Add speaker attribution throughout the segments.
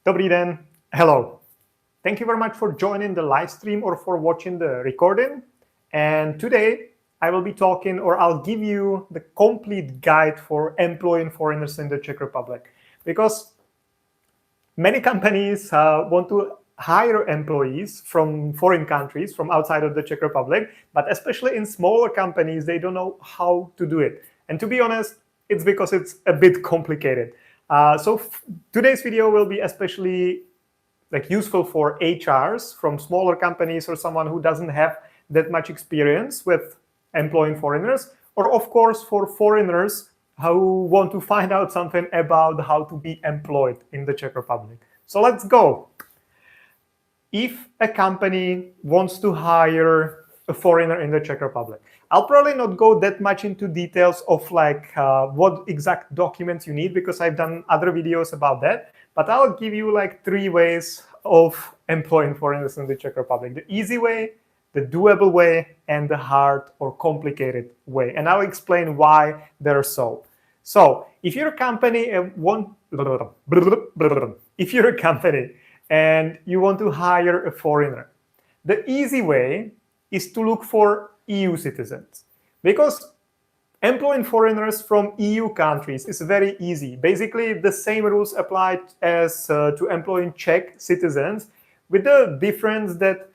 Speaker 1: Dobrý den. Hello. Thank you very much for joining the live stream or for watching the recording. And today I will be talking, or I'll give you the complete guide for employing foreigners in the Czech Republic. Because many companies want to hire employees from foreign countries, from outside of the Czech Republic, but especially in smaller companies, they don't know how to do it. And to be honest, it's because it's a bit complicated. So today's video will be especially useful for HRs from smaller companies or someone who doesn't have that much experience with employing foreigners, or of course for foreigners who want to find out something about how to be employed in the Czech Republic. So let's go. If a company wants to hire a foreigner in the Czech Republic, I'll probably not go that much into details of what exact documents you need, because I've done other videos about that. But I'll give you 3 ways of employing foreigners in the Czech Republic: the easy way, the doable way, and the hard or complicated way. And I'll explain why they're so. So if you're a company and you want to hire a foreigner, the easy way is to look for EU citizens, because employing foreigners from EU countries is very easy. Basically, the same rules apply as to employing Czech citizens, with the difference that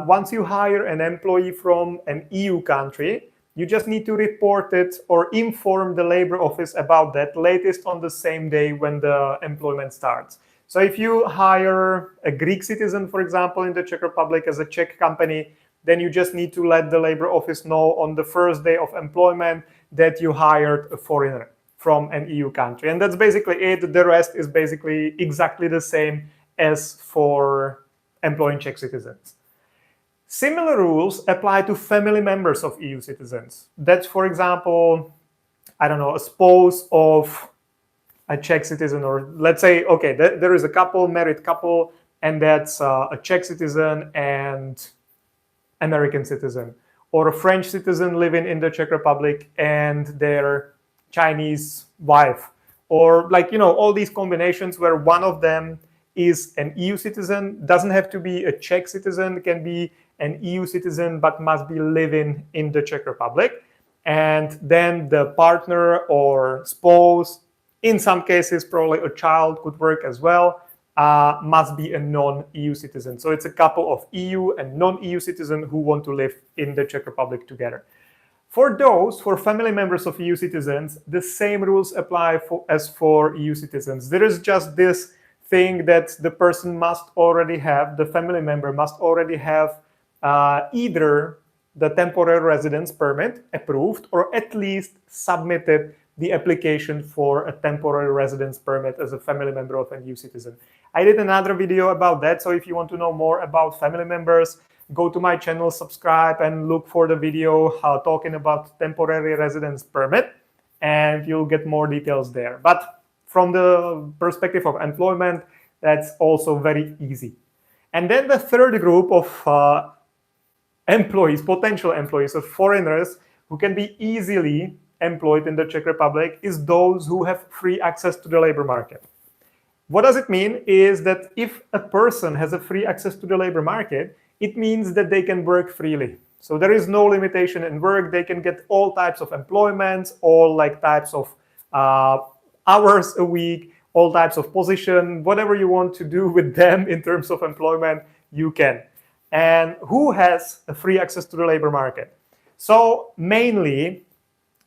Speaker 1: once you hire an employee from an EU country, you just need to report it or inform the labor office about that latest on the same day when the employment starts. So if you hire a Greek citizen, for example, in the Czech Republic as a Czech company, then you just need to let the labor office know on the first day of employment that you hired a foreigner from an EU country. And that's basically it. The rest is basically exactly the same as for employing Czech citizens. Similar rules apply to family members of EU citizens. That's, for example, a spouse of a Czech citizen, or let's say, okay, there is a couple, married couple, and that's a Czech citizen and American citizen, or a French citizen living in the Czech Republic and their Chinese wife, or all these combinations where one of them is an EU citizen. Doesn't have to be a Czech citizen, can be an EU citizen, but must be living in the Czech Republic. And then the partner or spouse, in some cases probably a child could work as well, must be a non-EU citizen. So it's a couple of EU and non-EU citizens who want to live in the Czech Republic together. For family members of EU citizens, the same rules apply as for EU citizens. There is just this thing that the person must already have, the family member must already have either the temporary residence permit approved, or at least submitted the application for a temporary residence permit as a family member of an EU citizen. I did another video about that, so if you want to know more about family members, go to my channel, subscribe, and look for the video talking about temporary residence permit, and you'll get more details there. But from the perspective of employment, that's also very easy. And then the third group of employees, potential employees, of foreigners who can be easily employed in the Czech Republic, is those who have free access to the labor market. What does it mean is that if a person has a free access to the labor market, it means that they can work freely. So there is no limitation in work. They can get all types of employments, all types of hours a week, all types of position, whatever you want to do with them in terms of employment, you can. And who has a free access to the labor market? So mainly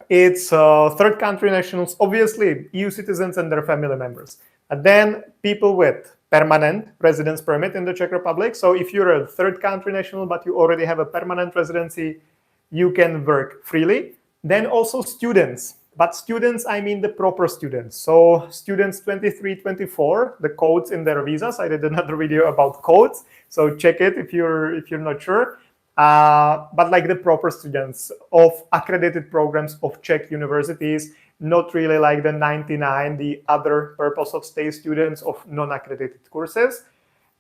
Speaker 1: it's third country nationals, obviously EU citizens and their family members. And then people with permanent residence permit in the Czech Republic. So if you're a third country national, but you already have a permanent residency, you can work freely. Then also students. But students, I mean the proper students. So students 23, 24, the codes in their visas. I did another video about codes, so check it if you're not sure. But the proper students of accredited programs of Czech universities, not really like the 99, the other purpose of stay students of non-accredited courses.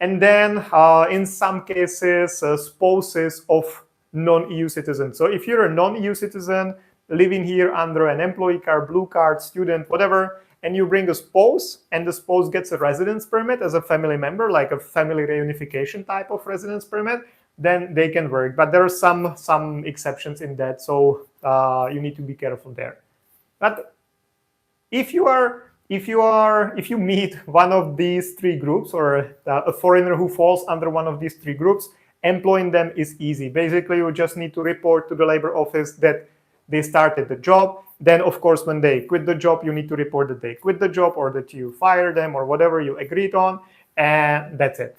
Speaker 1: And then in some cases, spouses of non-EU citizens. So if you're a non-EU citizen living here under an employee card, blue card, student, whatever, and you bring a spouse, and the spouse gets a residence permit as a family member, like a family reunification type of residence permit, then they can work. But there are some exceptions in that, so you need to be careful there. But if you meet one of these three groups, or a foreigner who falls under one of these three groups, employing them is easy. Basically, you just need to report to the labor office that they started the job. Then, of course, when they quit the job, you need to report that they quit the job or that you fire them or whatever you agreed on, and that's it.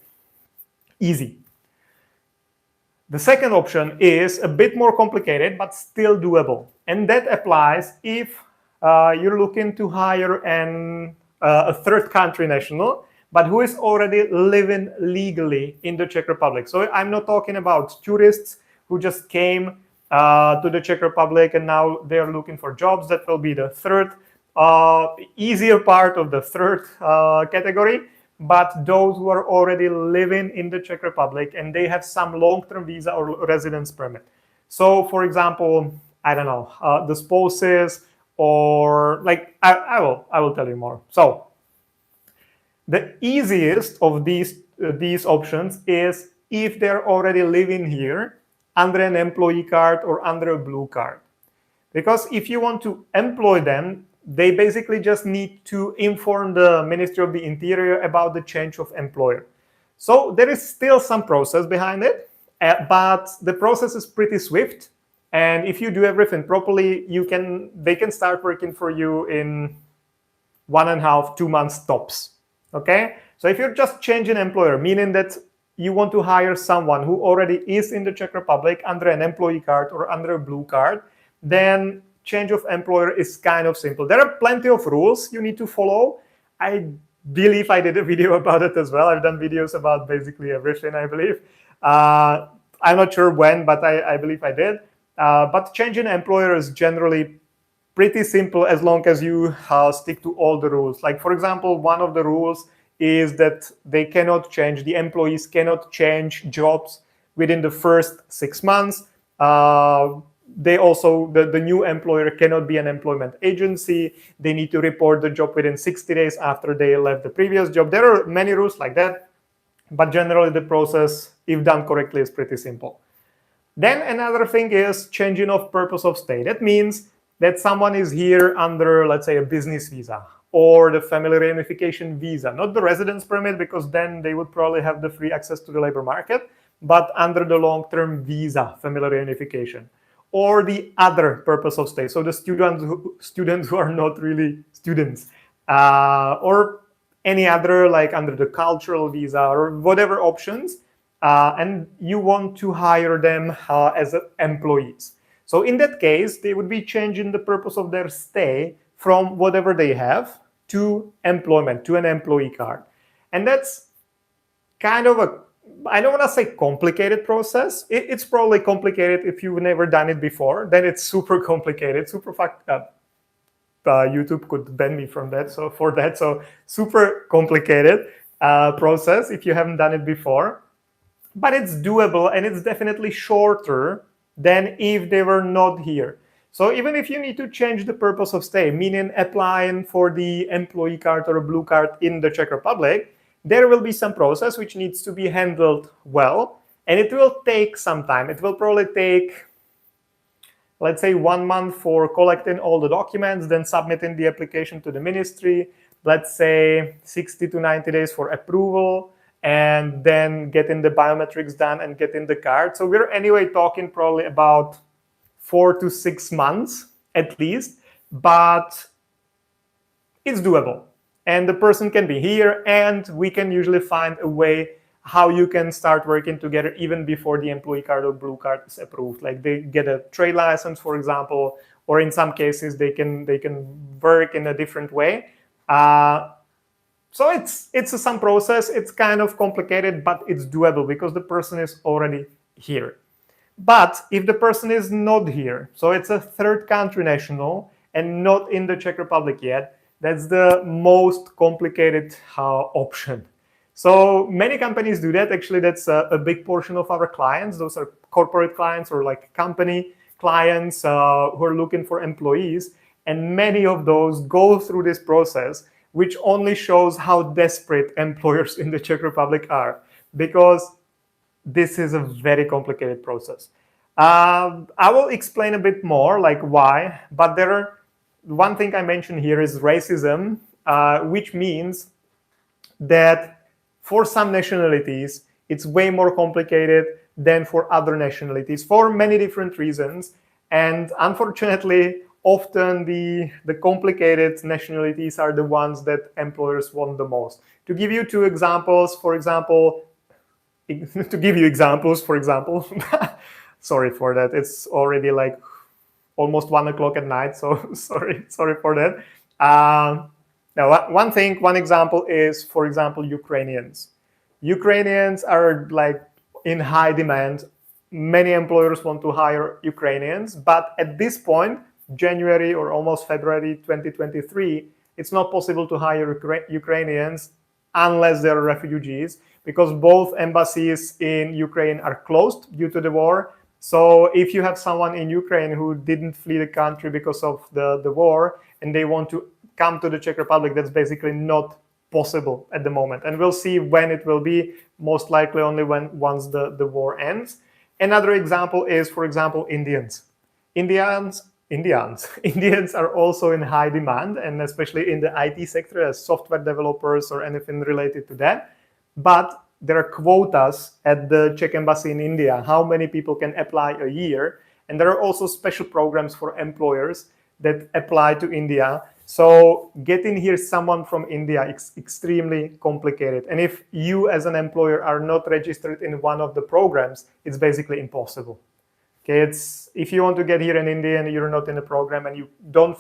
Speaker 1: Easy. The second option is a bit more complicated, but still doable. And that applies if you're looking to hire a third country national, but who is already living legally in the Czech Republic. So I'm not talking about tourists who just came to the Czech Republic and now they're looking for jobs. That will be the third, easier part of the third category. But those who are already living in the Czech Republic and they have some long-term visa or residence permit. So, for example, I don't know, the spouses, or like I will tell you more. So, the easiest of these options is if they're already living here under an employee card or under a blue card. Because if you want to employ them, they basically just need to inform the Ministry of the Interior about the change of employer. So there is still some process behind it, but the process is pretty swift. And if you do everything properly, they can start working for you in 1.5 to 2 months tops. Okay? So if you're just changing employer, meaning that you want to hire someone who already is in the Czech Republic under an employee card or under a blue card, then change of employer is kind of simple. There are plenty of rules you need to follow. I believe I did a video about it as well. I've done videos about basically everything, I believe. I'm not sure when, but I believe I did. But changing employer is generally pretty simple as long as you stick to all the rules. Like, for example, one of the rules is that the employees cannot change jobs within the first 6 months. The new employer cannot be an employment agency. They need to report the job within 60 days after they left the previous job. There are many rules like that, but generally the process, if done correctly, is pretty simple. Then another thing is changing of purpose of stay. That means that someone is here under, let's say, a business visa or the family reunification visa, not the residence permit, because then they would probably have the free access to the labor market, but under the long-term visa, family reunification, or the other purpose of stay. So the students who are not really students, or any other, like under the cultural visa or whatever options, and you want to hire them as employees. So in that case, they would be changing the purpose of their stay from whatever they have to employment, to an employee card. And that's kind of I don't want to say complicated process. It's probably complicated if you've never done it before. Then it's super complicated, YouTube could ban me from that. So super complicated process if you haven't done it before. But it's doable, and it's definitely shorter than if they were not here. So even if you need to change the purpose of stay, meaning applying for the employee card or a blue card in the Czech Republic, there will be some process which needs to be handled well, and it will take some time. It will probably take, let's say, 1 month for collecting all the documents, then submitting the application to the ministry, let's say 60 to 90 days for approval, and then getting the biometrics done and getting the card. So we're anyway talking probably about 4 to 6 months at least, but it's doable. And the person can be here, and we can usually find a way how you can start working together even before the employee card or blue card is approved. Like they get a trade license, for example, or in some cases they can work in a different way. So it's some process. It's kind of complicated, but it's doable because the person is already here. But if the person is not here, so it's a third country national and not in the Czech Republic yet, that's the most complicated option. So many companies do that. Actually, that's a big portion of our clients. Those are corporate clients or like company clients who are looking for employees. And many of those go through this process, which only shows how desperate employers in the Czech Republic are, because this is a very complicated process. I will explain a bit more, like why, but one thing I mentioned here is racism, which means that for some nationalities, it's way more complicated than for other nationalities for many different reasons. And unfortunately, often the complicated nationalities are the ones that employers want the most. To give you two examples, for example, sorry for that. It's already like almost 1 o'clock at night, so sorry for that. Now, one example is, for example, Ukrainians. Ukrainians are like in high demand. Many employers want to hire Ukrainians, but at this point, January or almost February 2023, it's not possible to hire Ukrainians unless they're refugees, because both embassies in Ukraine are closed due to the war. So if you have someone in Ukraine who didn't flee the country because of the war and they want to come to the Czech Republic, that's basically not possible at the moment. And we'll see when it will be, most likely only once the war ends. Another example is, for example, Indians. Indians are also in high demand, and especially in the IT sector as software developers or anything related to that. But there are quotas at the Czech embassy in India, how many people can apply a year. And there are also special programs for employers that apply to India. So getting here someone from India is extremely complicated. And if you as an employer are not registered in one of the programs, it's basically impossible. Okay, if you want to get here in India and you're not in the program and you don't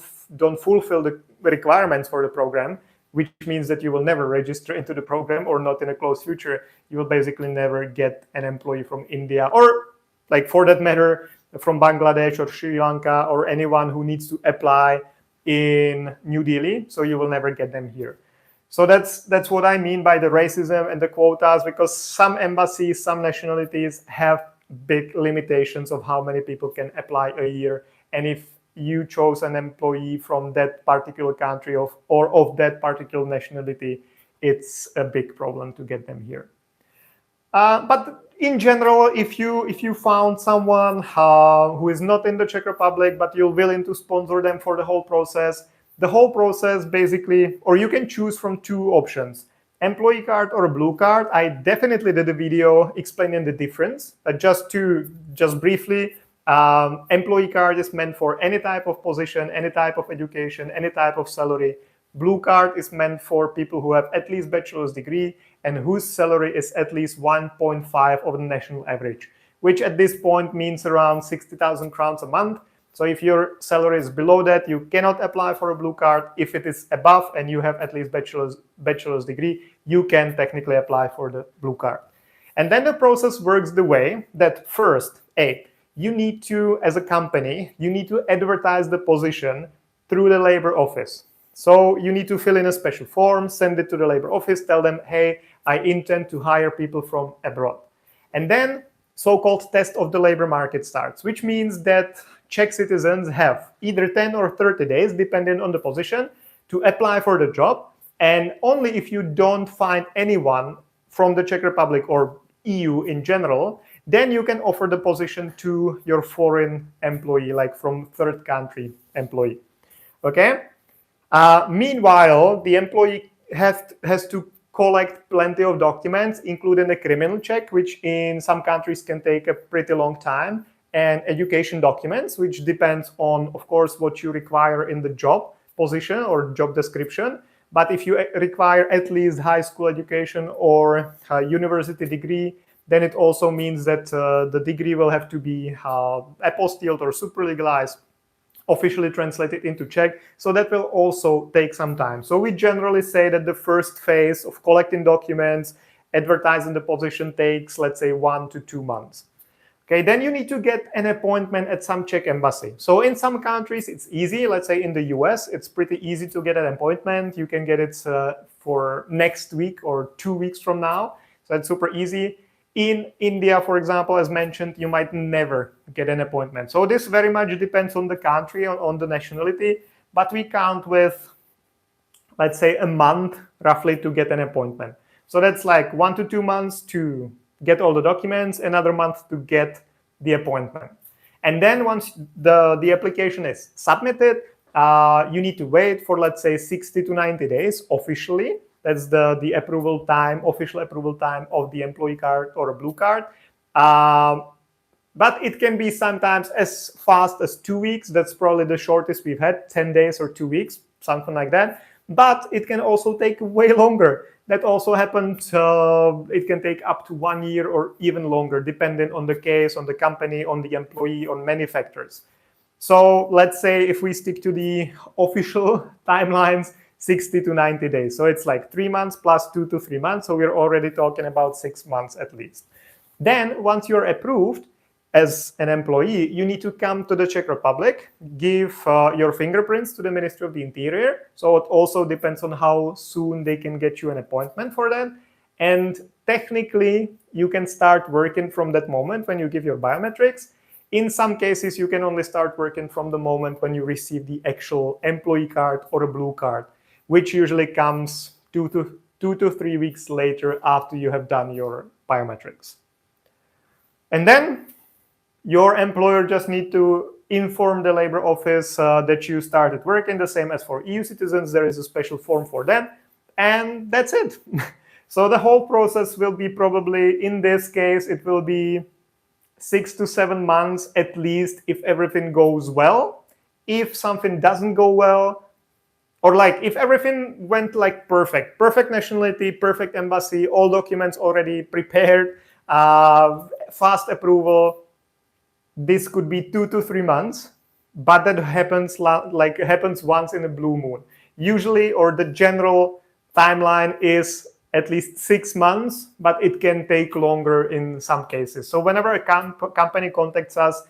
Speaker 1: fulfill the requirements for the program, which means that you will never register into the program, or not in a close future, you will basically never get an employee from India, or like for that matter, from Bangladesh or Sri Lanka, or anyone who needs to apply in New Delhi. So you will never get them here. So that's what I mean by the racism and the quotas, because some embassies, some nationalities have big limitations of how many people can apply a year. And if you chose an employee from that particular country or of that particular nationality, it's a big problem to get them here. But in general, if you found someone who is not in the Czech Republic, but you're willing to sponsor them for the whole process basically, or you can choose from two options, employee card or a blue card. I definitely did a video explaining the difference. Just briefly, employee card is meant for any type of position, any type of education, any type of salary. Blue card is meant for people who have at least bachelor's degree and whose salary is at least 1.5 of the national average, which at this point means around 60,000 crowns a month. So if your salary is below that, you cannot apply for a blue card. If it is above and you have at least bachelor's degree, you can technically apply for the blue card. And then the process works the way that first, you need to, as a company, you need to advertise the position through the labor office. So you need to fill in a special form, send it to the labor office, tell them, hey, I intend to hire people from abroad. And then so-called test of the labor market starts, which means that Czech citizens have either 10 or 30 days, depending on the position, to apply for the job. And only if you don't find anyone from the Czech Republic or EU in general, then you can offer the position to your foreign employee, like from third country employee. Okay? Meanwhile, the employee has to collect plenty of documents, including a criminal check, which in some countries can take a pretty long time, and education documents, which depends on, of course, what you require in the job position or job description. But if you require at least high school education or a university degree, then it also means that the degree will have to be apostilled or superlegalized, officially translated into Czech. So that will also take some time. So we generally say that the first phase of collecting documents, advertising the position takes, let's say, 1 to 2 months. Okay, then you need to get an appointment at some Czech embassy. So in some countries, it's easy. Let's say in the US, it's pretty easy to get an appointment. You can get it for next week or 2 weeks from now. So it's super easy. In India, for example, as mentioned, you might never get an appointment. So this very much depends on the country, on the nationality. but we count with, let's say, a month roughly to get an appointment. So that's like 1 to 2 months to get all the documents, another month to get the appointment. And then once the application is submitted, you need to wait for, let's say, 60 to 90 days officially. That's the approval time, official approval time of the employee card or a blue card. But it can be sometimes as fast as 2 weeks. That's probably the shortest we've had, 10 days or 2 weeks, something like that. But it can also take way longer. That also happened. It can take up to 1 year or even longer, depending on the case, on the company, on the employee, on many factors. So let's say if we stick to the official timelines, 60 to 90 days. So it's like 3 months plus 2 to 3 months. So we're already talking about 6 months at least. Then once you're approved as an employee, you need to come to the Czech Republic, give your fingerprints to the Ministry of the Interior. So it also depends on how soon they can get you an appointment for that. And technically, you can start working from that moment when you give your biometrics. In some cases, you can only start working from the moment when you receive the actual employee card or a blue card, which usually comes 2 to 3 weeks later after you have done your biometrics. And then your employer just need to inform the labor office that you started working, the same as for EU citizens. There is a special form for them, and that's it. So the whole process will be probably, in this case, it will be 6 to 7 months at least if everything goes well. If something doesn't go well, or like if everything went like perfect nationality, perfect embassy, all documents already prepared, fast approval, this could be 2 to 3 months, but that happens once in a blue moon. Usually, or the general timeline is at least 6 months, but it can take longer in some cases. So whenever a company contacts us,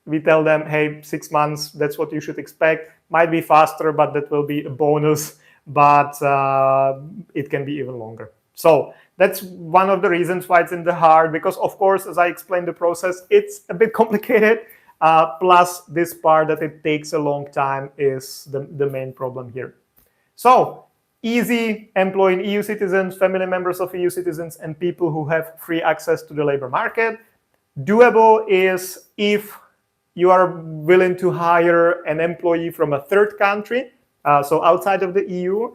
Speaker 1: we tell them, hey, 6 months, that's what you should expect. Might be faster, but that will be a bonus, but it can be even longer. So that's one of the reasons why it's in the hard, because of course, as I explained the process, it's a bit complicated. Plus this part that it takes a long time is the main problem here. So easy employing EU citizens, family members of EU citizens, and people who have free access to the labor market. Doable is if you are willing to hire an employee from a third country, so outside of the EU,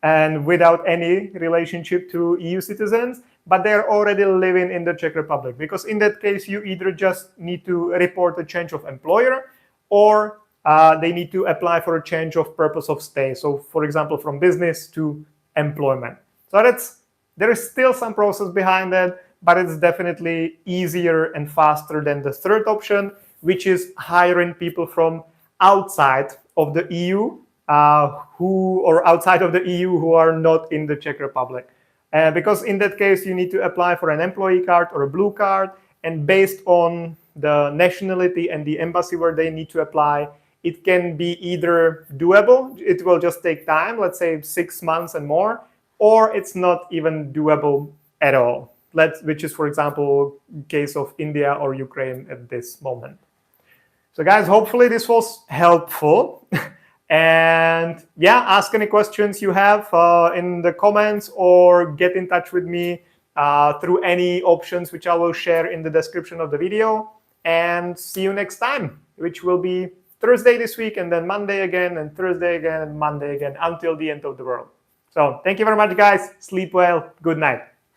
Speaker 1: and without any relationship to EU citizens, but they're already living in the Czech Republic. Because in that case, you either just need to report a change of employer, or they need to apply for a change of purpose of stay. So for example, from business to employment. So there is still some process behind that, but it's definitely easier and faster than the third option, which is hiring people from outside of the EU, outside of the EU who are not in the Czech Republic. Because in that case, you need to apply for an employee card or a blue card, and based on the nationality and the embassy where they need to apply, it can be either doable, it will just take time, let's say 6 months and more, or it's not even doable at all, which is, for example, case of India or Ukraine at this moment. So guys, hopefully this was helpful. And yeah, ask any questions you have in the comments, or get in touch with me through any options which I will share in the description of the video. And see you next time, which will be Thursday this week, and then Monday again, and Thursday again, and Monday again, until the end of the world. So thank you very much, guys. Sleep well. Good night.